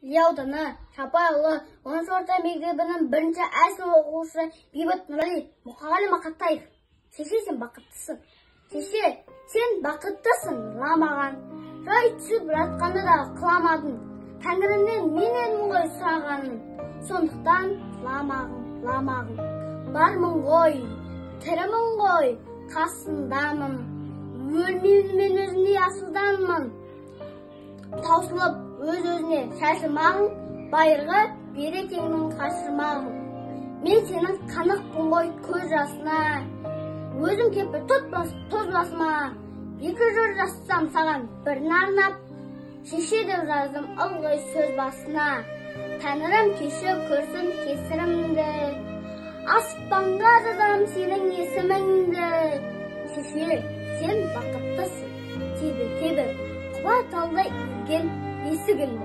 Іле ауданы Шапайұлы 10 орта мектебінің бірінші А сынып оқушысы Бейбіт Нұрали Мұқағали Мақатаев. Шеше, сен бақыттысың. Шеше, сен бақыттысың, ламаған. Жай түсіп жатқанды да қыламадың. Тәңірімнен мен едім ғой сұрағаным. Сондықтан ламағың. Бармын ғой, тірімін ғой, қасындамын. Өлмеймін мен өзіне асылданмын. Таусылып өз-өзіне шашылмағың, байырғы берекеңнің қашырмағың. Мен сенің қанықпын ғой көз жасына, өзім кепіл тоз басыма. Екі жыр жазсам саған бірін арнап, шеше деп жаздым ылғи сөз басына. Тәңірім кеше көрсін кесірімді, аспанға жазам сенің есіміңді. Шеше, сен бақыттысың, тебір-тебір, құла талдай үрген есігімді.